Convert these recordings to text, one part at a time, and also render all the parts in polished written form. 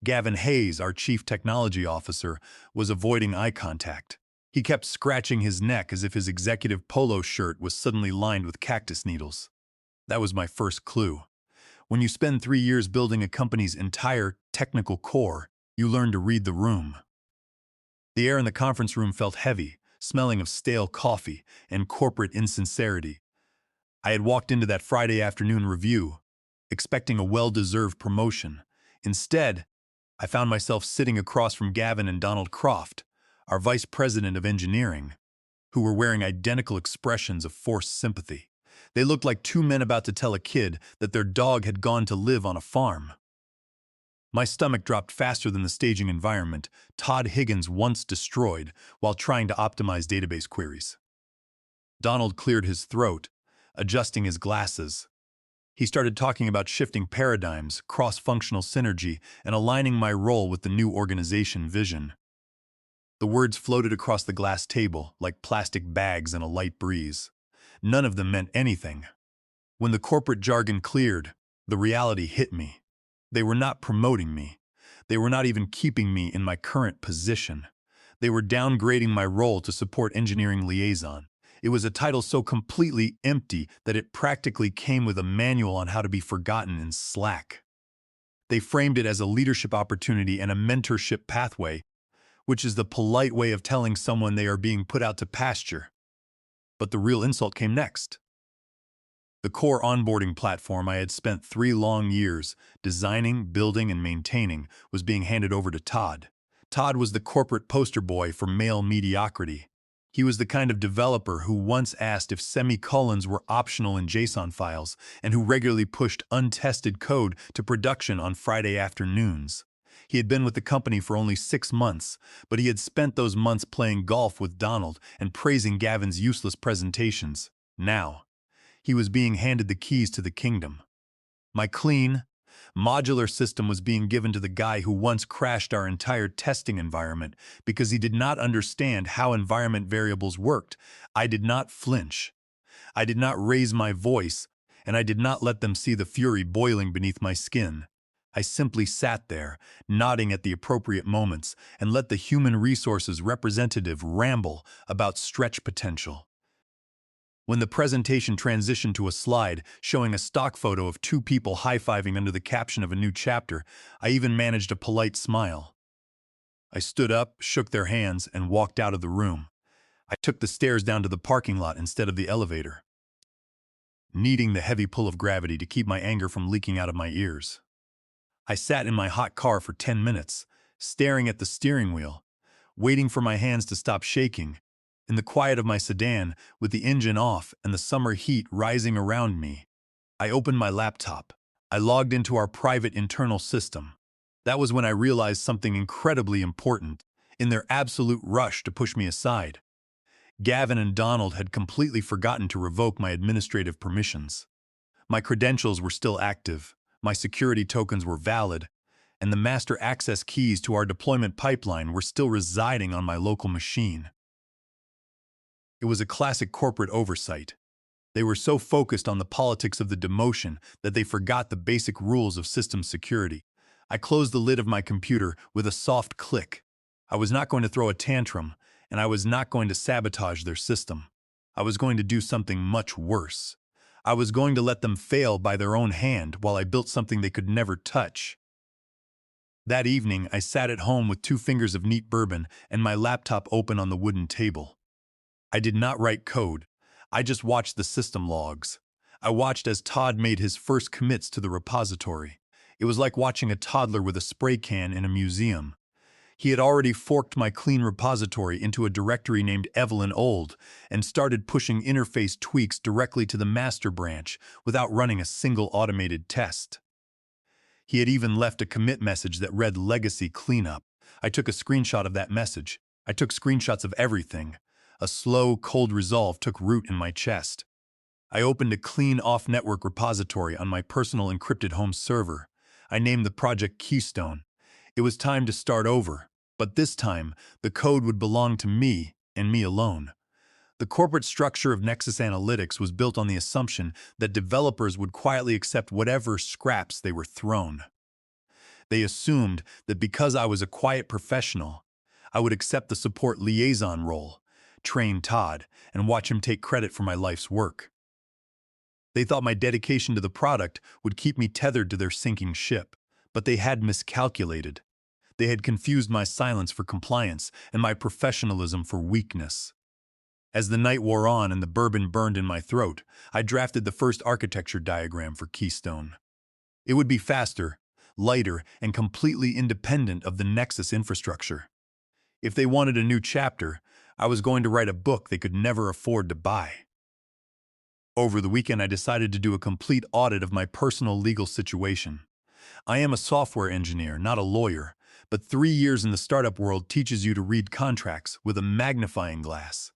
Gavin Hayes, our chief technology officer, was avoiding eye contact. He kept scratching his neck as if his executive polo shirt was suddenly lined with cactus needles. That was my first clue. When you spend 3 years building a company's entire technical core, you learn to read the room. The air in the conference room felt heavy, smelling of stale coffee and corporate insincerity. I had walked into that Friday afternoon review, expecting a well-deserved promotion. Instead, I found myself sitting across from Gavin and Donald Croft, our vice president of engineering, who were wearing identical expressions of forced sympathy. They looked like two men about to tell a kid that their dog had gone to live on a farm. My stomach dropped faster than the staging environment Todd Higgins once destroyed while trying to optimize database queries. Donald cleared his throat, adjusting his glasses. He started talking about shifting paradigms, cross-functional synergy, and aligning my role with the new organization vision. The words floated across the glass table like plastic bags in a light breeze. None of them meant anything. When the corporate jargon cleared, the reality hit me. They were not promoting me. They were not even keeping me in my current position. They were downgrading my role to support engineering liaison. It was a title so completely empty that it practically came with a manual on how to be forgotten in Slack. They framed it as a leadership opportunity and a mentorship pathway, which is the polite way of telling someone they are being put out to pasture. But the real insult came next. The core onboarding platform I had spent 3 long years designing, building, and maintaining was being handed over to Todd. Todd was the corporate poster boy for male mediocrity. He was the kind of developer who once asked if semicolons were optional in JSON files and who regularly pushed untested code to production on Friday afternoons. He had been with the company for only 6 months, but he had spent those months playing golf with Donald and praising Gavin's useless presentations. Now, he was being handed the keys to the kingdom. My clean, modular system was being given to the guy who once crashed our entire testing environment because he did not understand how environment variables worked. I did not flinch. I did not raise my voice, and I did not let them see the fury boiling beneath my skin. I simply sat there, nodding at the appropriate moments, and let the human resources representative ramble about stretch potential. When the presentation transitioned to a slide showing a stock photo of 2 people high-fiving under the caption of a new chapter, I even managed a polite smile. I stood up, shook their hands, and walked out of the room. I took the stairs down to the parking lot instead of the elevator, needing the heavy pull of gravity to keep my anger from leaking out of my ears. I sat in my hot car for 10 minutes, staring at the steering wheel, waiting for my hands to stop shaking. In the quiet of my sedan, with the engine off and the summer heat rising around me, I opened my laptop. I logged into our private internal system. That was when I realized something incredibly important. In their absolute rush to push me aside, Gavin and Donald had completely forgotten to revoke my administrative permissions. My credentials were still active, my security tokens were valid, and the master access keys to our deployment pipeline were still residing on my local machine. It was a classic corporate oversight. They were so focused on the politics of the demotion that they forgot the basic rules of system security. I closed the lid of my computer with a soft click. I was not going to throw a tantrum, and I was not going to sabotage their system. I was going to do something much worse. I was going to let them fail by their own hand while I built something they could never touch. That evening, I sat at home with 2 fingers of neat bourbon and my laptop open on the wooden table. I did not write code. I just watched the system logs. I watched as Todd made his first commits to the repository. It was like watching a toddler with a spray can in a museum. He had already forked my clean repository into a directory named Evelyn Old and started pushing interface tweaks directly to the master branch without running a single automated test. He had even left a commit message that read Legacy Cleanup. I took a screenshot of that message. I took screenshots of everything. A slow, cold resolve took root in my chest. I opened a clean off-network repository on my personal encrypted home server. I named the project Keystone. It was time to start over, but this time, the code would belong to me and me alone. The corporate structure of Nexus Analytics was built on the assumption that developers would quietly accept whatever scraps they were thrown. They assumed that because I was a quiet professional, I would accept the support liaison role, train Todd, and watch him take credit for my life's work. They thought my dedication to the product would keep me tethered to their sinking ship, but they had miscalculated. They had confused my silence for compliance and my professionalism for weakness. As the night wore on and the bourbon burned in my throat, I drafted the first architecture diagram for Keystone. It would be faster, lighter, and completely independent of the Nexus infrastructure. If they wanted a new chapter, I was going to write a book they could never afford to buy. Over the weekend, I decided to do a complete audit of my personal legal situation. I am a software engineer, not a lawyer, but 3 years in the startup world teaches you to read contracts with a magnifying glass.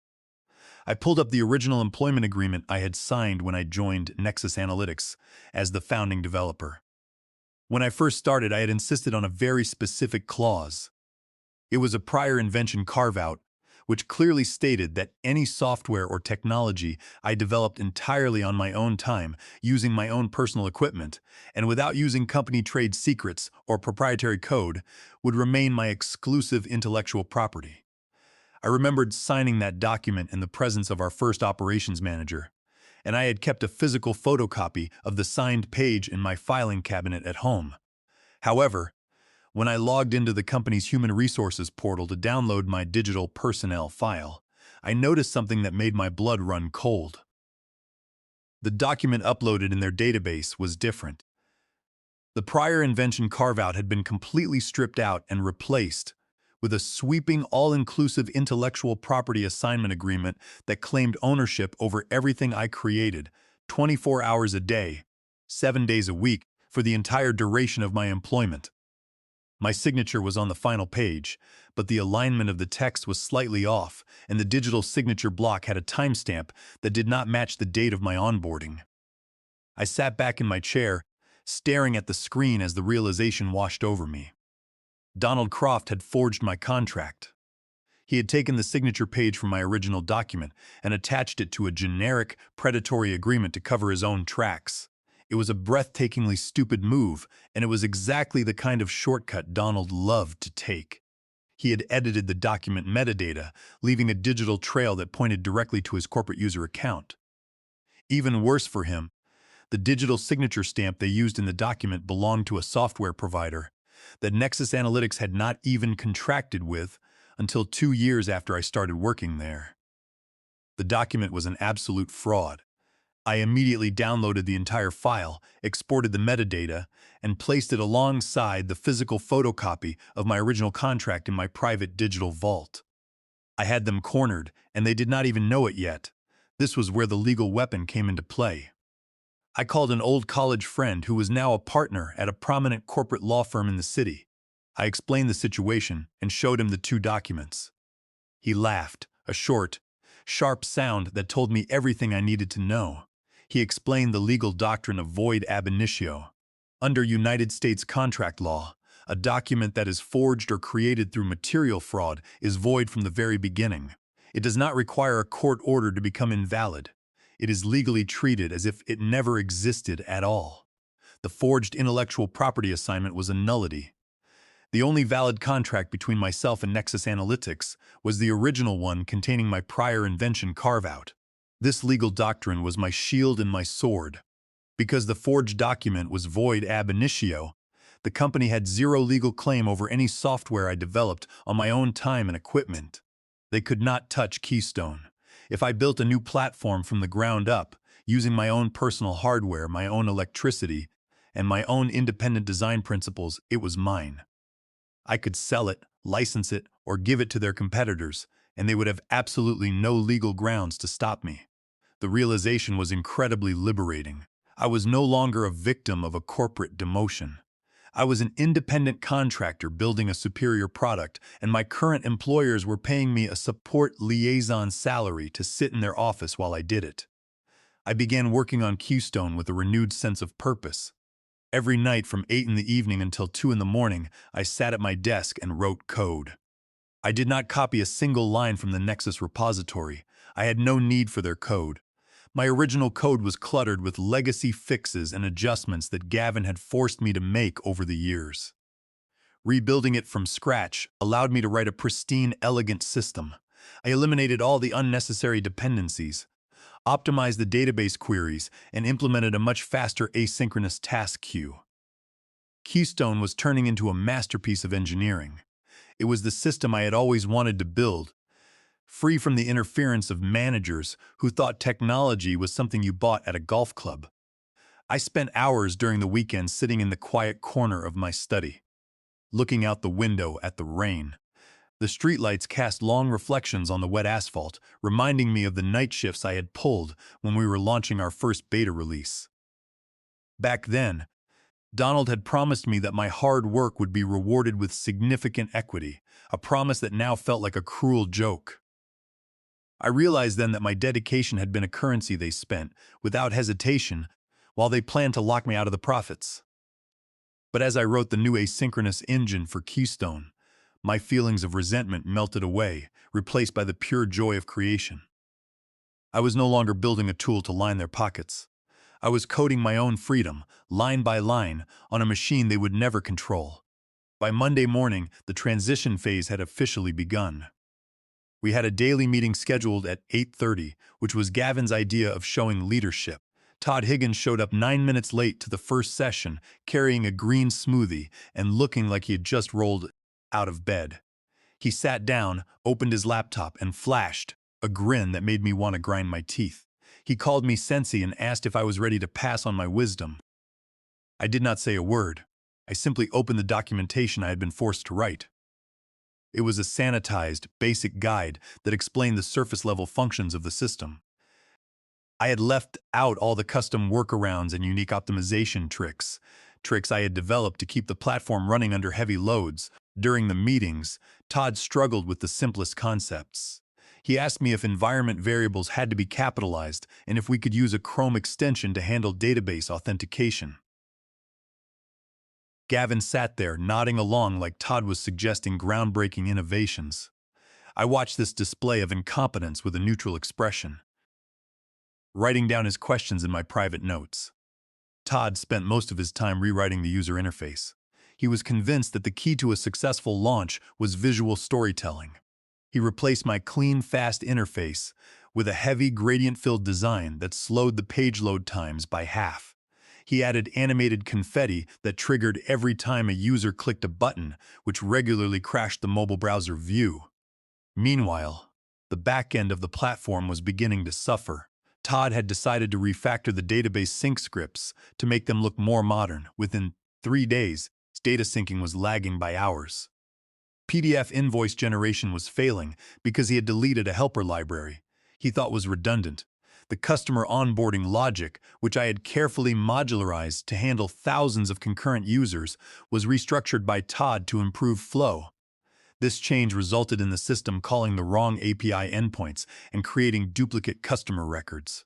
I pulled up the original employment agreement I had signed when I joined Nexus Analytics as the founding developer. When I first started, I had insisted on a very specific clause. It was a prior invention carve-out, which clearly stated that any software or technology I developed entirely on my own time, using my own personal equipment, and without using company trade secrets or proprietary code, would remain my exclusive intellectual property. I remembered signing that document in the presence of our first operations manager, and I had kept a physical photocopy of the signed page in my filing cabinet at home. However, when I logged into the company's human resources portal to download my digital personnel file, I noticed something that made my blood run cold. The document uploaded in their database was different. The prior invention carve-out had been completely stripped out and replaced with a sweeping, all-inclusive intellectual property assignment agreement that claimed ownership over everything I created, 24 hours a day, 7 days a week, for the entire duration of my employment. My signature was on the final page, but the alignment of the text was slightly off, and the digital signature block had a timestamp that did not match the date of my onboarding. I sat back in my chair, staring at the screen as the realization washed over me. Donald Croft had forged my contract. He had taken the signature page from my original document and attached it to a generic, predatory agreement to cover his own tracks. It was a breathtakingly stupid move, and it was exactly the kind of shortcut Donald loved to take. He had edited the document metadata, leaving a digital trail that pointed directly to his corporate user account. Even worse for him, the digital signature stamp they used in the document belonged to a software provider that Nexus Analytics had not even contracted with until 2 years after I started working there. The document was an absolute fraud. I immediately downloaded the entire file, exported the metadata, and placed it alongside the physical photocopy of my original contract in my private digital vault. I had them cornered, and they did not even know it yet. This was where the legal weapon came into play. I called an old college friend who was now a partner at a prominent corporate law firm in the city. I explained the situation and showed him the 2 documents. He laughed, a short, sharp sound that told me everything I needed to know. He explained the legal doctrine of void ab initio. Under United States contract law, a document that is forged or created through material fraud is void from the very beginning. It does not require a court order to become invalid. It is legally treated as if it never existed at all. The forged intellectual property assignment was a nullity. The only valid contract between myself and Nexus Analytics was the original one containing my prior invention carve-out. This legal doctrine was my shield and my sword. Because the forged document was void ab initio, the company had zero legal claim over any software I developed on my own time and equipment. They could not touch Keystone. If I built a new platform from the ground up, using my own personal hardware, my own electricity, and my own independent design principles, it was mine. I could sell it, license it, or give it to their competitors, and they would have absolutely no legal grounds to stop me. The realization was incredibly liberating. I was no longer a victim of a corporate demotion. I was an independent contractor building a superior product, and my current employers were paying me a support liaison salary to sit in their office while I did it. I began working on Keystone with a renewed sense of purpose. Every night from 8 in the evening until 2 in the morning, I sat at my desk and wrote code. I did not copy a single line from the Nexus repository. I had no need for their code. My original code was cluttered with legacy fixes and adjustments that Gavin had forced me to make over the years. Rebuilding it from scratch allowed me to write a pristine, elegant system. I eliminated all the unnecessary dependencies, optimized the database queries, and implemented a much faster asynchronous task queue. Keystone was turning into a masterpiece of engineering. It was the system I had always wanted to build, free from the interference of managers who thought technology was something you bought at a golf club. I spent hours during the weekend sitting in the quiet corner of my study, looking out the window at the rain. The streetlights cast long reflections on the wet asphalt, reminding me of the night shifts I had pulled when we were launching our first beta release. Back then, Donald had promised me that my hard work would be rewarded with significant equity, a promise that now felt like a cruel joke. I realized then that my dedication had been a currency they spent, without hesitation, while they planned to lock me out of the profits. But as I wrote the new asynchronous engine for Keystone, my feelings of resentment melted away, replaced by the pure joy of creation. I was no longer building a tool to line their pockets. I was coding my own freedom, line by line, on a machine they would never control. By Monday morning, the transition phase had officially begun. We had a daily meeting scheduled at 8:30, which was Gavin's idea of showing leadership. Todd Higgins showed up 9 minutes late to the first session, carrying a green smoothie and looking like he had just rolled out of bed. He sat down, opened his laptop, and flashed a grin that made me want to grind my teeth. He called me Sensi and asked if I was ready to pass on my wisdom. I did not say a word. I simply opened the documentation I had been forced to write. It was a sanitized, basic guide that explained the surface-level functions of the system. I had left out all the custom workarounds and unique optimization tricks I had developed to keep the platform running under heavy loads. During the meetings, Todd struggled with the simplest concepts. He asked me if environment variables had to be capitalized and if we could use a Chrome extension to handle database authentication. Gavin sat there, nodding along like Todd was suggesting groundbreaking innovations. I watched this display of incompetence with a neutral expression, writing down his questions in my private notes. Todd spent most of his time rewriting the user interface. He was convinced that the key to a successful launch was visual storytelling. He replaced my clean, fast interface with a heavy, gradient-filled design that slowed the page load times by half. He added animated confetti that triggered every time a user clicked a button, which regularly crashed the mobile browser view. Meanwhile, the back end of the platform was beginning to suffer. Todd had decided to refactor the database sync scripts to make them look more modern. Within 3 days, data syncing was lagging by hours. PDF invoice generation was failing because he had deleted a helper library he thought was redundant. The customer onboarding logic, which I had carefully modularized to handle thousands of concurrent users, was restructured by Todd to improve flow. This change resulted in the system calling the wrong API endpoints and creating duplicate customer records.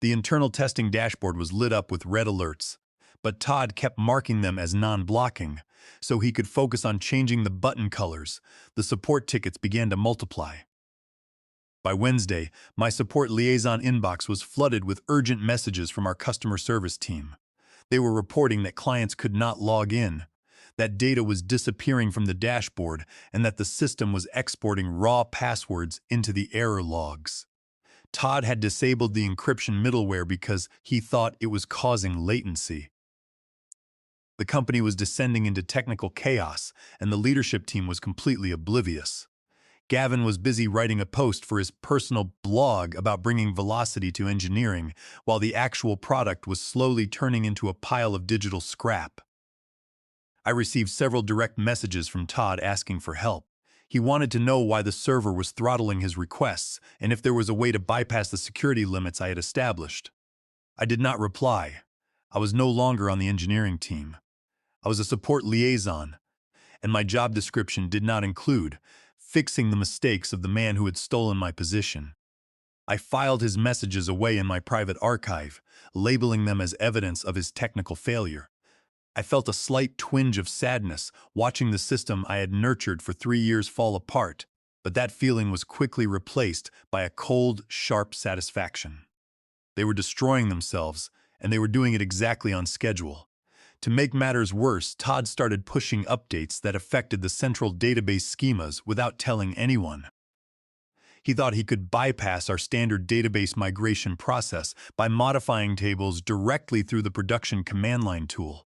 The internal testing dashboard was lit up with red alerts, but Todd kept marking them as non-blocking, so he could focus on changing the button colors. The support tickets began to multiply. By Wednesday, my support liaison inbox was flooded with urgent messages from our customer service team. They were reporting that clients could not log in, that data was disappearing from the dashboard, and that the system was exporting raw passwords into the error logs. Todd had disabled the encryption middleware because he thought it was causing latency. The company was descending into technical chaos, and the leadership team was completely oblivious. Gavin was busy writing a post for his personal blog about bringing velocity to engineering, while the actual product was slowly turning into a pile of digital scrap. I received several direct messages from Todd asking for help. He wanted to know why the server was throttling his requests and if there was a way to bypass the security limits I had established. I did not reply. I was no longer on the engineering team. I was a support liaison, and my job description did not include fixing the mistakes of the man who had stolen my position. I filed his messages away in my private archive, labeling them as evidence of his technical failure. I felt a slight twinge of sadness watching the system I had nurtured for 3 years fall apart, but that feeling was quickly replaced by a cold, sharp satisfaction. They were destroying themselves, and they were doing it exactly on schedule. To make matters worse, Todd started pushing updates that affected the central database schemas without telling anyone. He thought he could bypass our standard database migration process by modifying tables directly through the production command line tool.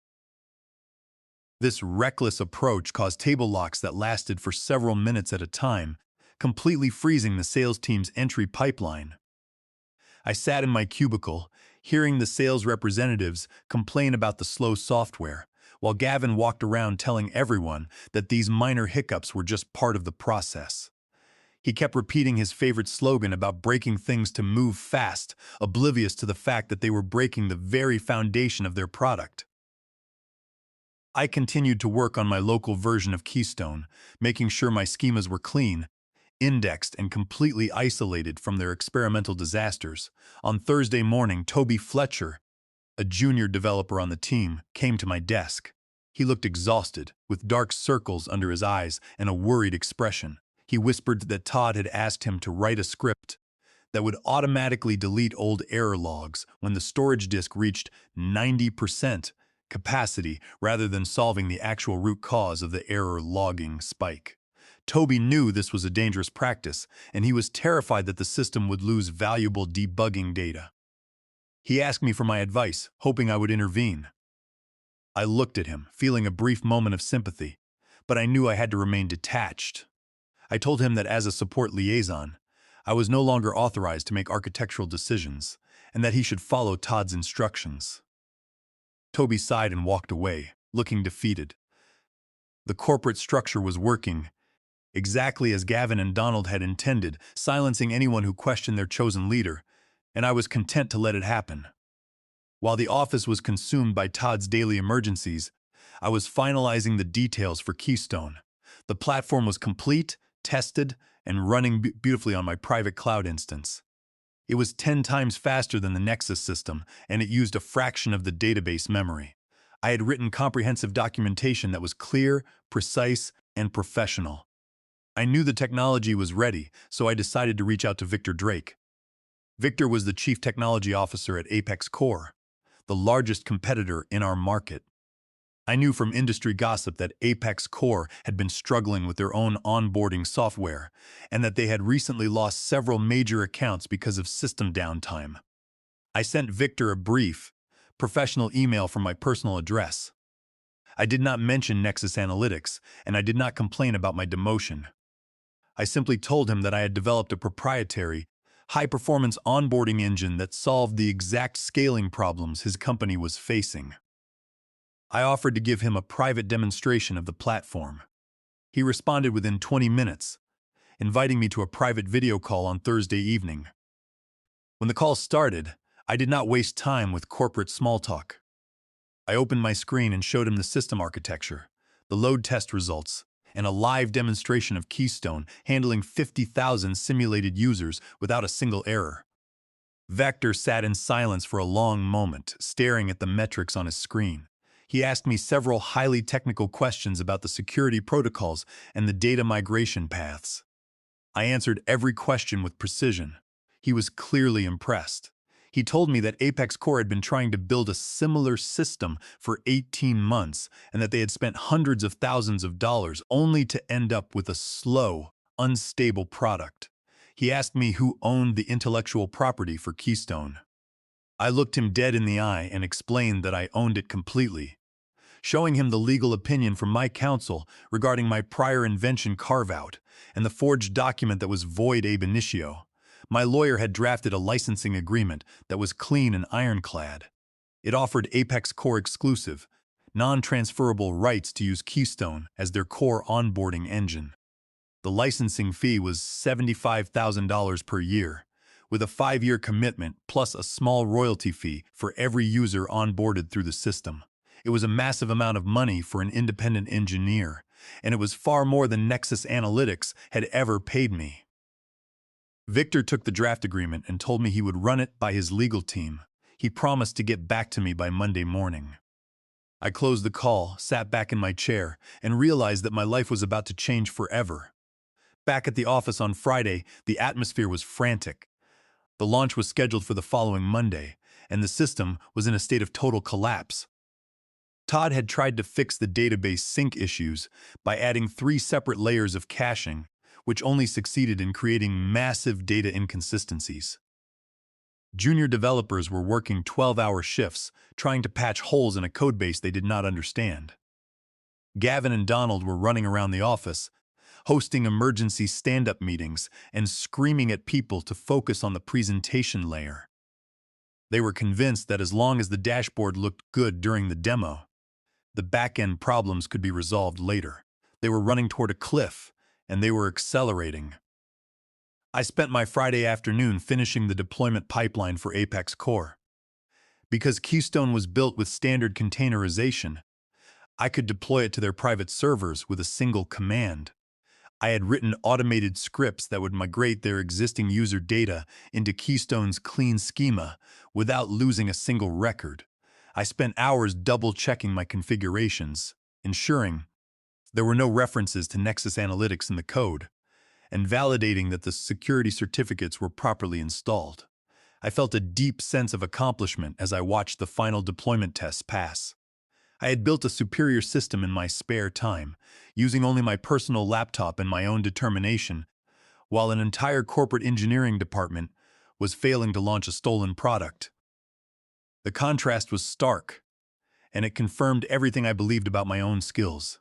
This reckless approach caused table locks that lasted for several minutes at a time, completely freezing the sales team's entry pipeline. I sat in my cubicle, hearing the sales representatives complain about the slow software, while Gavin walked around telling everyone that these minor hiccups were just part of the process. He kept repeating his favorite slogan about breaking things to move fast, oblivious to the fact that they were breaking the very foundation of their product. I continued to work on my local version of Keystone, making sure my schemas were clean, indexed, and completely isolated from their experimental disasters. On Thursday morning, Toby Fletcher, a junior developer on the team, came to my desk. He looked exhausted, with dark circles under his eyes and a worried expression. He whispered that Todd had asked him to write a script that would automatically delete old error logs when the storage disk reached 90% capacity rather than solving the actual root cause of the error logging spike. Toby knew this was a dangerous practice, and he was terrified that the system would lose valuable debugging data. He asked me for my advice, hoping I would intervene. I looked at him, feeling a brief moment of sympathy, but I knew I had to remain detached. I told him that as a support liaison, I was no longer authorized to make architectural decisions, and that he should follow Todd's instructions. Toby sighed and walked away, looking defeated. The corporate structure was working exactly as Gavin and Donald had intended, silencing anyone who questioned their chosen leader, and I was content to let it happen. While the office was consumed by Todd's daily emergencies, I was finalizing the details for Keystone. The platform was complete, tested, and running beautifully on my private cloud instance. It was 10 times faster than the Nexus system, and it used a fraction of the database memory. I had written comprehensive documentation that was clear, precise, and professional. I knew the technology was ready, so I decided to reach out to Victor Drake. Victor was the Chief Technology Officer at Apex Core, the largest competitor in our market. I knew from industry gossip that Apex Core had been struggling with their own onboarding software, and that they had recently lost several major accounts because of system downtime. I sent Victor a brief, professional email from my personal address. I did not mention Nexus Analytics, and I did not complain about my demotion. I simply told him that I had developed a proprietary, high-performance onboarding engine that solved the exact scaling problems his company was facing. I offered to give him a private demonstration of the platform. He responded within 20 minutes, inviting me to a private video call on Thursday evening. When the call started, I did not waste time with corporate small talk. I opened my screen and showed him the system architecture, the load test results, and a live demonstration of Keystone handling 50,000 simulated users without a single error. Victor sat in silence for a long moment, staring at the metrics on his screen. He asked me several highly technical questions about the security protocols and the data migration paths. I answered every question with precision. He was clearly impressed. He told me that Apex Core had been trying to build a similar system for 18 months and that they had spent hundreds of thousands of dollars only to end up with a slow, unstable product. He asked me who owned the intellectual property for Keystone. I looked him dead in the eye and explained that I owned it completely, showing him the legal opinion from my counsel regarding my prior invention carve-out and the forged document that was void ab initio. My lawyer had drafted a licensing agreement that was clean and ironclad. It offered Apex Core exclusive, non-transferable rights to use Keystone as their core onboarding engine. The licensing fee was $75,000 per year, with a 5-year commitment plus a small royalty fee for every user onboarded through the system. It was a massive amount of money for an independent engineer, and it was far more than Nexus Analytics had ever paid me. Victor took the draft agreement and told me he would run it by his legal team. He promised to get back to me by Monday morning. I closed the call, sat back in my chair, and realized that my life was about to change forever. Back at the office on Friday, the atmosphere was frantic. The launch was scheduled for the following Monday, and the system was in a state of total collapse. Todd had tried to fix the database sync issues by adding 3 separate layers of caching, which only succeeded in creating massive data inconsistencies. Junior developers were working 12-hour shifts, trying to patch holes in a codebase they did not understand. Gavin and Donald were running around the office, hosting emergency stand-up meetings and screaming at people to focus on the presentation layer. They were convinced that as long as the dashboard looked good during the demo, the back-end problems could be resolved later. They were running toward a cliff, and they were accelerating. I spent my Friday afternoon finishing the deployment pipeline for Apex Core. Because Keystone was built with standard containerization, I could deploy it to their private servers with a single command. I had written automated scripts that would migrate their existing user data into Keystone's clean schema without losing a single record. I spent hours double-checking my configurations, ensuring there were no references to Nexus Analytics in the code, and validating that the security certificates were properly installed. I felt a deep sense of accomplishment as I watched the final deployment tests pass. I had built a superior system in my spare time, using only my personal laptop and my own determination, while an entire corporate engineering department was failing to launch a stolen product. The contrast was stark, and it confirmed everything I believed about my own skills.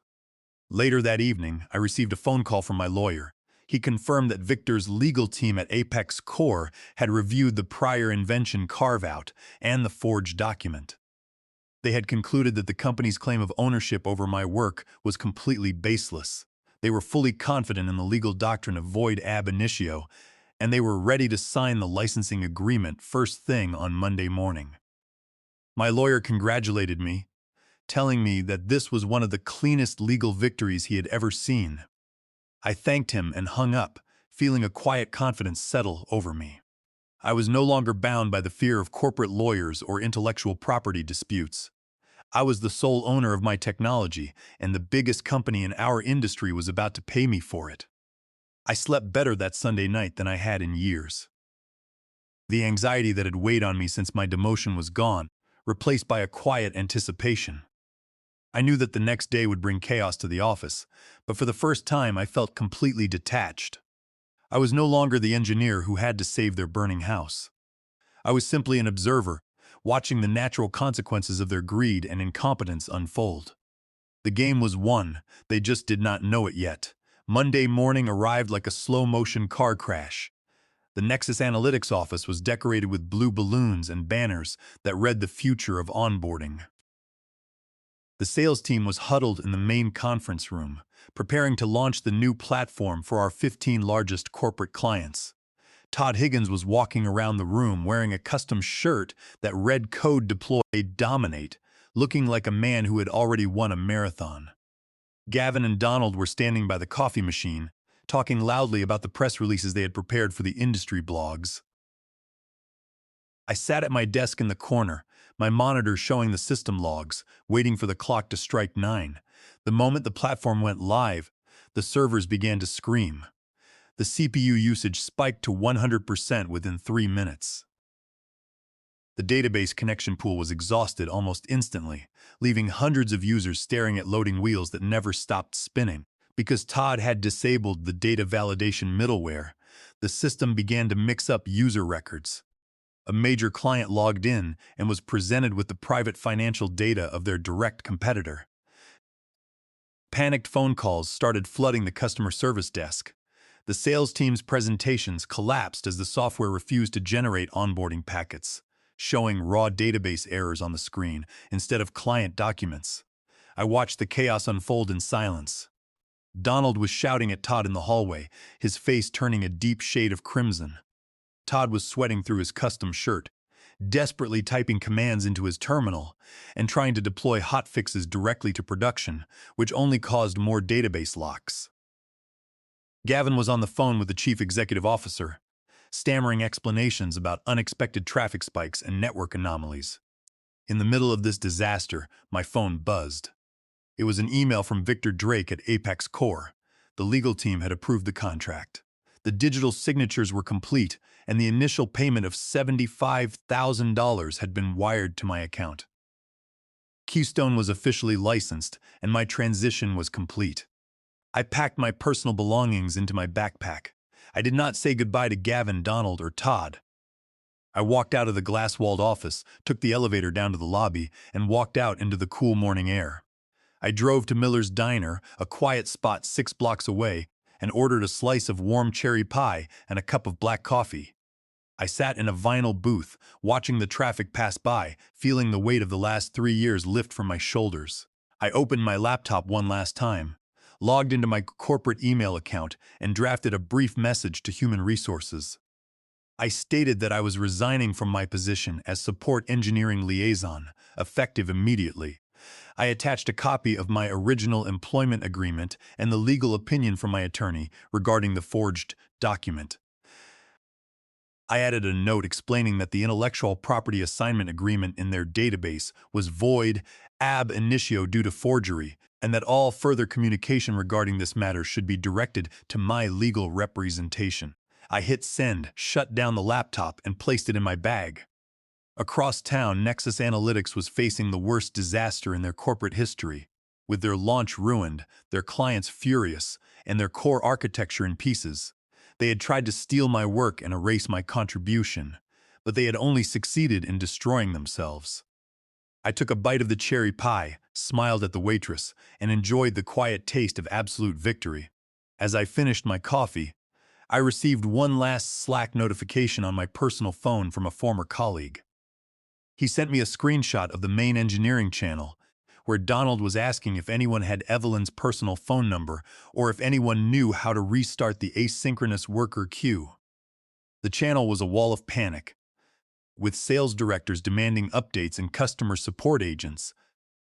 Later that evening, I received a phone call from my lawyer. He confirmed that Victor's legal team at Apex Core had reviewed the prior invention carve-out and the forged document. They had concluded that the company's claim of ownership over my work was completely baseless. They were fully confident in the legal doctrine of void ab initio, and they were ready to sign the licensing agreement first thing on Monday morning. My lawyer congratulated me, telling me that this was one of the cleanest legal victories he had ever seen. I thanked him and hung up, feeling a quiet confidence settle over me. I was no longer bound by the fear of corporate lawyers or intellectual property disputes. I was the sole owner of my technology, and the biggest company in our industry was about to pay me for it. I slept better that Sunday night than I had in years. The anxiety that had weighed on me since my demotion was gone, replaced by a quiet anticipation. I knew that the next day would bring chaos to the office, but for the first time I felt completely detached. I was no longer the engineer who had to save their burning house. I was simply an observer, watching the natural consequences of their greed and incompetence unfold. The game was won, they just did not know it yet. Monday morning arrived like a slow-motion car crash. The Nexus Analytics office was decorated with blue balloons and banners that read the future of onboarding. The sales team was huddled in the main conference room, preparing to launch the new platform for our 15 largest corporate clients. Todd Higgins was walking around the room wearing a custom shirt that read Code Deploy Dominate, looking like a man who had already won a marathon. Gavin and Donald were standing by the coffee machine, talking loudly about the press releases they had prepared for the industry blogs. I sat at my desk in the corner, my monitor showing the system logs, waiting for the clock to strike 9. The moment the platform went live, the servers began to scream. The CPU usage spiked to 100% within 3 minutes. The database connection pool was exhausted almost instantly, leaving hundreds of users staring at loading wheels that never stopped spinning. Because Todd had disabled the data validation middleware, the system began to mix up user records. A major client logged in and was presented with the private financial data of their direct competitor. Panicked phone calls started flooding the customer service desk. The sales team's presentations collapsed as the software refused to generate onboarding packets, showing raw database errors on the screen instead of client documents. I watched the chaos unfold in silence. Donald was shouting at Todd in the hallway, his face turning a deep shade of crimson. Todd was sweating through his custom shirt, desperately typing commands into his terminal and trying to deploy hotfixes directly to production, which only caused more database locks. Gavin was on the phone with the chief executive officer, stammering explanations about unexpected traffic spikes and network anomalies. In the middle of this disaster, my phone buzzed. It was an email from Victor Drake at Apex Core. The legal team had approved the contract. The digital signatures were complete, and the initial payment of $75,000 had been wired to my account. Keystone was officially licensed, and my transition was complete. I packed my personal belongings into my backpack. I did not say goodbye to Gavin, Donald, or Todd. I walked out of the glass-walled office, took the elevator down to the lobby, and walked out into the cool morning air. I drove to Miller's Diner, a quiet spot 6 blocks away, and ordered a slice of warm cherry pie and a cup of black coffee. I sat in a vinyl booth, watching the traffic pass by, feeling the weight of the last 3 years lift from my shoulders. I opened my laptop one last time, logged into my corporate email account, and drafted a brief message to Human Resources. I stated that I was resigning from my position as support engineering liaison, effective immediately. I attached a copy of my original employment agreement and the legal opinion from my attorney regarding the forged document. I added a note explaining that the intellectual property assignment agreement in their database was void ab initio due to forgery, and that all further communication regarding this matter should be directed to my legal representation. I hit send, shut down the laptop, and placed it in my bag. Across town, Nexus Analytics was facing the worst disaster in their corporate history. With their launch ruined, their clients furious, and their core architecture in pieces. They had tried to steal my work and erase my contribution, but they had only succeeded in destroying themselves. I took a bite of the cherry pie, smiled at the waitress, and enjoyed the quiet taste of absolute victory. As I finished my coffee, I received one last Slack notification on my personal phone from a former colleague. He sent me a screenshot of the main engineering channel, where Donald was asking if anyone had Evelyn's personal phone number or if anyone knew how to restart the asynchronous worker queue. The channel was a wall of panic, with sales directors demanding updates and customer support agents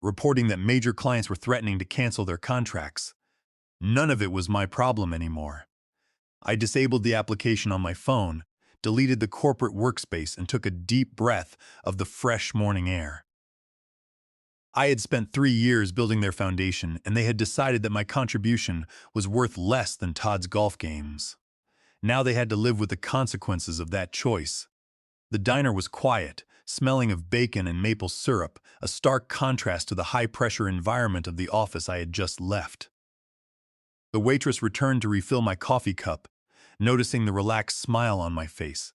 reporting that major clients were threatening to cancel their contracts. None of it was my problem anymore. I disabled the application on my phone, deleted the corporate workspace, and took a deep breath of the fresh morning air. I had spent 3 years building their foundation, and they had decided that my contribution was worth less than Todd's golf games. Now they had to live with the consequences of that choice. The diner was quiet, smelling of bacon and maple syrup, a stark contrast to the high-pressure environment of the office I had just left. The waitress returned to refill my coffee cup, noticing the relaxed smile on my face.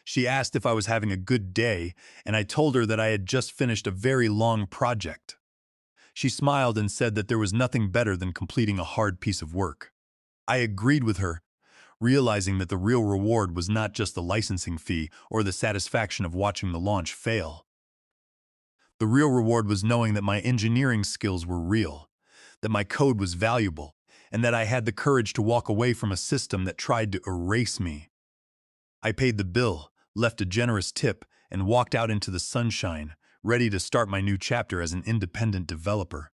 She asked if I was having a good day, and I told her that I had just finished a very long project. She smiled and said that there was nothing better than completing a hard piece of work. I agreed with her, realizing that the real reward was not just the licensing fee or the satisfaction of watching the launch fail. The real reward was knowing that my engineering skills were real, that my code was valuable, and that I had the courage to walk away from a system that tried to erase me. I paid the bill, left a generous tip, and walked out into the sunshine, ready to start my new chapter as an independent developer.